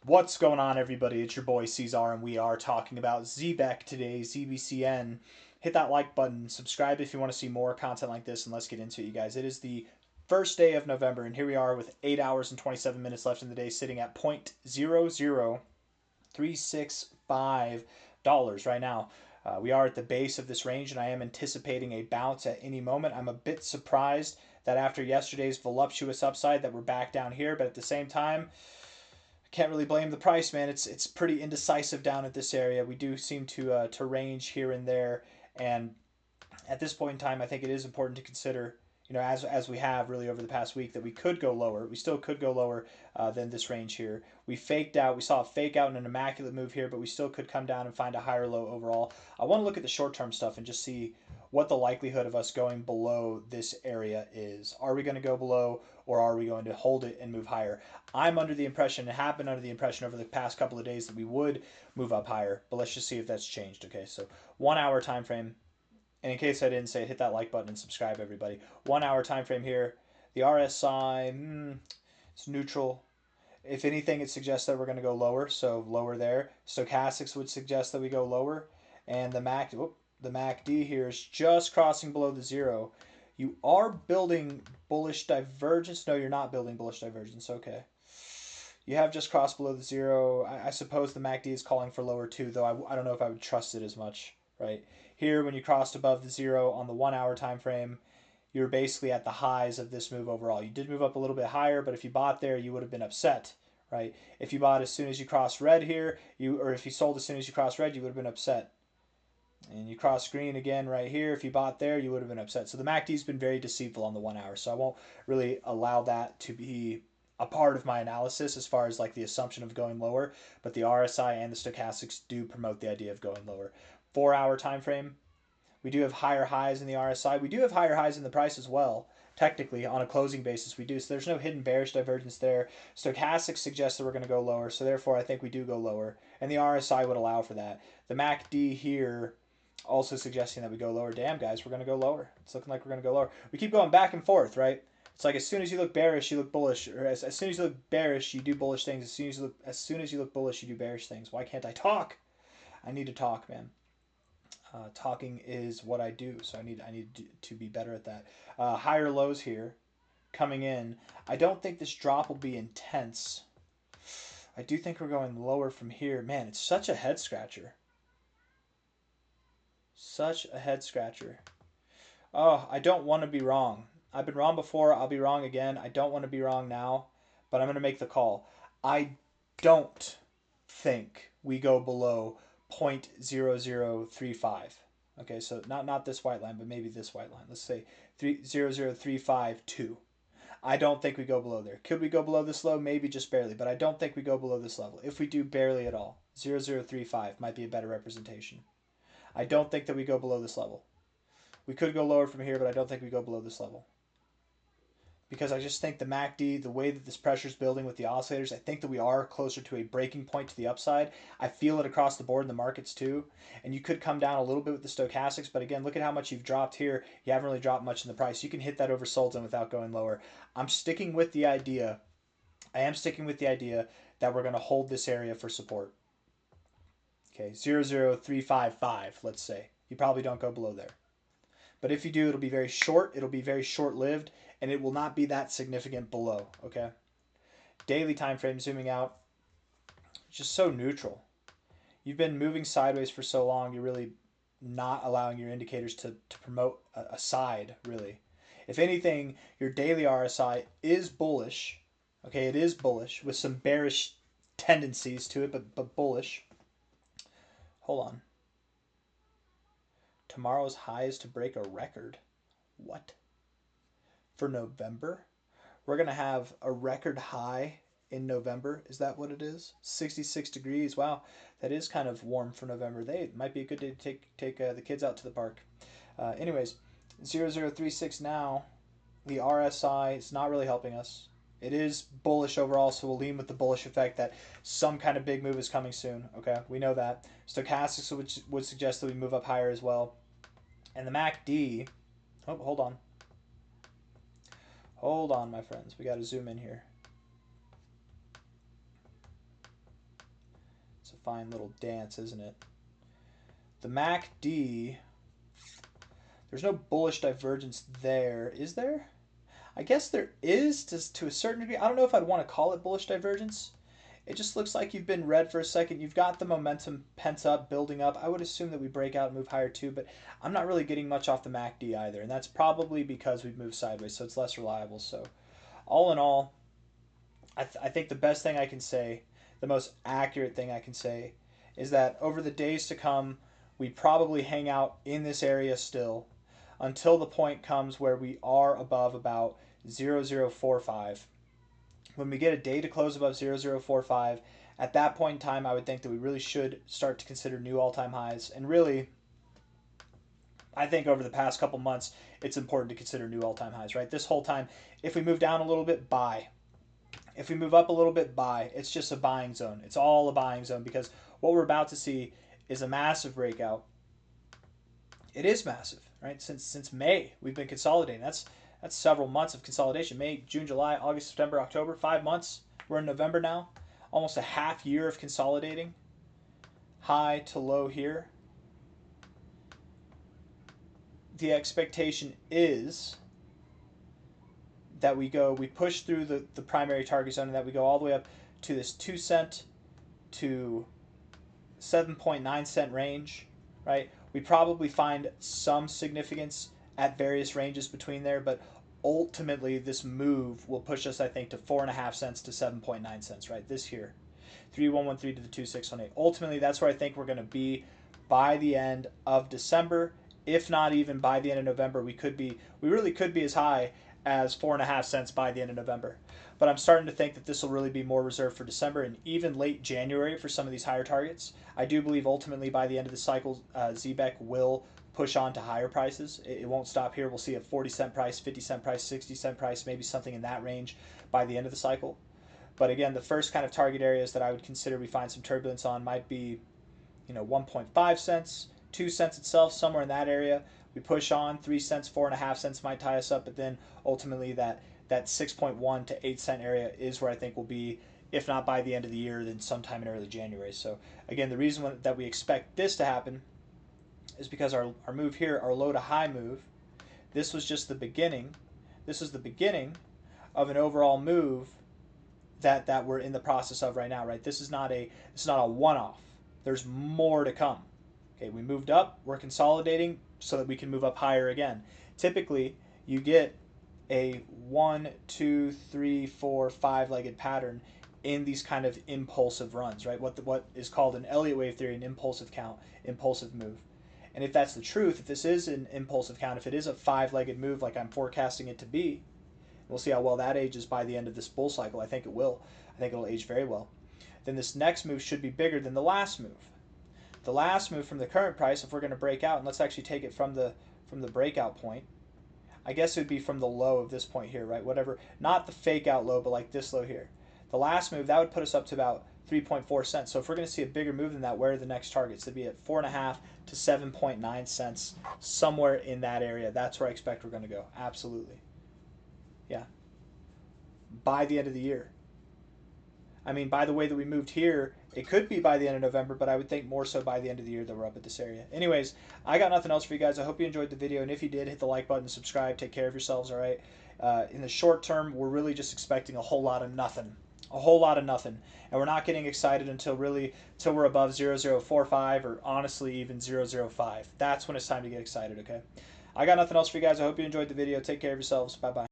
What's going on, everybody? It's your boy C-Zar, and we are talking about Zebec today, ZBCN. Hit that like button, subscribe if you want to see more content like this, and let's get into it, you guys. It is the first day of November, and here we are with 8 hours and 27 minutes left in the day, sitting at $0.00365 right now. We are at the base of this range, and I am anticipating a bounce at any moment. I'm a bit surprised that after yesterday's voluptuous upside that we're back down here, but at the same time, can't really blame the price, man. It's pretty indecisive down at this area. We do seem to range here and there, and at this point in time, I think it is important to consider, as we have really over the past week, that we could go lower. We still could go lower than this range here. We faked out. We saw a fake out and an immaculate move here, but we still could come down and find a higher low overall. I want to look at the short term stuff and just see what the likelihood of us going below this area is. Are we going to go below, or are we going to hold it and move higher? I'm under the impression, and have been under the impression over the past couple of days, that we would move up higher, but let's just see if that's changed. Okay, so 1 hour time frame. And in case I didn't say it, hit that like button and subscribe, everybody. 1 hour time frame here. The RSI, it's neutral. If anything, it suggests that we're going to go lower, so lower there. Stochastics would suggest that we go lower, and the MACD here is just crossing below the zero. You are building bullish divergence. No, you're not building bullish divergence. Okay. You have just crossed below the zero. I suppose the MACD is calling for lower too, though I don't know if I would trust it as much, right? Here, when you crossed above the zero on the 1 hour time frame, you're basically at the highs of this move overall. You did move up a little bit higher, but if you bought there, you would have been upset, right? If you bought as soon as you crossed red here, or if you sold as soon as you crossed red, you would have been upset. And you cross green again right here. If you bought there, you would have been upset. So the MACD's been very deceitful on the 1 hour. So I won't really allow that to be a part of my analysis as far as like the assumption of going lower. But the RSI and the stochastics do promote the idea of going lower. 4 hour time frame. We do have higher highs in the RSI. We do have higher highs in the price as well. Technically, on a closing basis, we do. So there's no hidden bearish divergence there. Stochastics suggests that we're going to go lower. So therefore, I think we do go lower. And the RSI would allow for that. The MACD here also suggesting that we go lower. Damn, guys, we're going to go lower. It's looking like we're going to go lower. We keep going back and forth, right? It's like as soon as you look bearish, you look bullish, or as soon as you look bearish, you do bullish things. As soon as you look bullish, you do bearish things. Why can't I talk? I need to talk, man. Talking is what I do, so I need to be better at that. Higher lows here, coming in. I don't think this drop will be intense. I do think we're going lower from here. Man, it's such a head scratcher. Such a head scratcher. Oh, I don't want to be wrong. I've been wrong before. I'll be wrong again. I don't want to be wrong now, but I'm going to make the call. I don't think we go below 0.0035. Okay, so not this white line, but maybe this white line. Let's say 0.00352. I don't think we go below there. Could we go below this low? Maybe just barely, but I don't think we go below this level. If we do, barely at all. 0.035 might be a better representation. I don't think that we go below this level. We could go lower from here, but I don't think we go below this level. Because I just think the MACD, the way that this pressure is building with the oscillators, I think that we are closer to a breaking point to the upside. I feel it across the board in the markets too. And you could come down a little bit with the stochastics, but again, look at how much you've dropped here. You haven't really dropped much in the price. You can hit that oversold zone without going lower. I'm sticking with the idea. I am sticking with the idea that we're going to hold this area for support. Okay, 0.0355, let's say. You probably don't go below there. But if you do, it'll be very short. It'll be very short-lived, and it will not be that significant below, okay? Daily time frame, zooming out, just so neutral. You've been moving sideways for so long, you're really not allowing your indicators to promote a side, really. If anything, your daily RSI is bullish. Okay, it is bullish with some bearish tendencies to it, but bullish. Hold on. Tomorrow's high is to break a record. What? For November? We're going to have a record high in November. Is that what it is? 66 degrees. Wow, that is kind of warm for November. They might be a good day to take the kids out to the park. Anyways, 0.036 now. The RSI is not really helping us. It is bullish overall, so we'll lean with the bullish effect that some kind of big move is coming soon. Okay, we know that. Stochastics would suggest that we move up higher as well. And the MACD, oh, hold on. Hold on, my friends. We got to zoom in here. fine little dance, isn't it? The MACD, there's no bullish divergence there, is there? I guess there is to a certain degree. I don't know if I'd want to call it bullish divergence. It just looks like you've been red for a second. You've got the momentum pent up, building up. I would assume that we break out and move higher too, but I'm not really getting much off the MACD either, and that's probably because we've moved sideways, so it's less reliable. So all in all, I think the best thing I can say, the most accurate thing I can say, is that over the days to come, we probably hang out in this area still until the point comes where we are above about 0045. When we get a day to close above 0045, at that point in time, I would think that we really should start to consider new all-time highs. And really, I think over the past couple months, it's important to consider new all-time highs, right? This whole time, if we move down a little bit, buy. If we move up a little bit, buy. It's just a buying zone. It's all a buying zone because what we're about to see is a massive breakout. It is massive, right? Since May, we've been consolidating. That's several months of consolidation. May, June, July, August, September, October, 5 months. We're in November now. Almost a half year of consolidating. High to low here. The expectation is that we push through the primary target zone and that we go all the way up to this 2 cent to 7.9 cent range, right? We probably find some significance at various ranges between there, but ultimately this move will push us, I think, to 4.5 cents to 7.9 cents, right? This here, 3113 to the 2618. Ultimately, that's where I think we're going to be by the end of December, if not even by the end of November. We really could be as high as 4.5 cents by the end of November. But I'm starting to think that this will really be more reserved for December and even late January for some of these higher targets. I do believe ultimately by the end of the cycle, Zebec will push on to higher prices. It won't stop here. We'll see a 40-cent price, 50-cent price, 60-cent price, maybe something in that range by the end of the cycle. But again, the first kind of target areas that I would consider we find some turbulence on might be, 1.5 cents, 2 cents itself, somewhere in that area. We push on, 3 cents, 4.5 cents might tie us up, but then ultimately that 6.1 to 8 cent area is where I think we'll be, if not by the end of the year, then sometime in early January. So again, the reason that we expect this to happen is because our move here, our low to high move, this was just the beginning. This is the beginning of an overall move that we're in the process of right now, right? This is not a one-off. There's more to come. Okay, we moved up, we're consolidating so that we can move up higher again. Typically, you get a 1, 2, 3, 4, 5-legged pattern in these kind of impulsive runs, right? What is called an Elliott wave theory, an impulsive count, impulsive move. And if that's the truth, if this is an impulsive count, if it is a 5-legged move like I'm forecasting it to be, we'll see how well that ages by the end of this bull cycle. I think it will. I think it'll age very well. Then this next move should be bigger than the last move. The last move from the current price, if we're going to break out, and let's actually take it from the breakout point, I guess it would be from the low of this point here, right? Whatever, not the fake out low, but like this low here. The last move, that would put us up to about 3.4 cents. So if we're going to see a bigger move than that, where are the next targets? They'd be at 4.5 to 7.9 cents, somewhere in that area. That's where I expect we're going to go. Absolutely. Yeah. By the end of the year. I mean, by the way that we moved here, it could be by the end of November, but I would think more so by the end of the year that we're up at this area. Anyways, I got nothing else for you guys. I hope you enjoyed the video, and if you did, hit the like button, subscribe, take care of yourselves, all right? In the short term, we're really just expecting a whole lot of nothing. A whole lot of nothing. And we're not getting excited until we're above 0045 or honestly even 005. That's when it's time to get excited, okay? I got nothing else for you guys. I hope you enjoyed the video. Take care of yourselves. Bye-bye.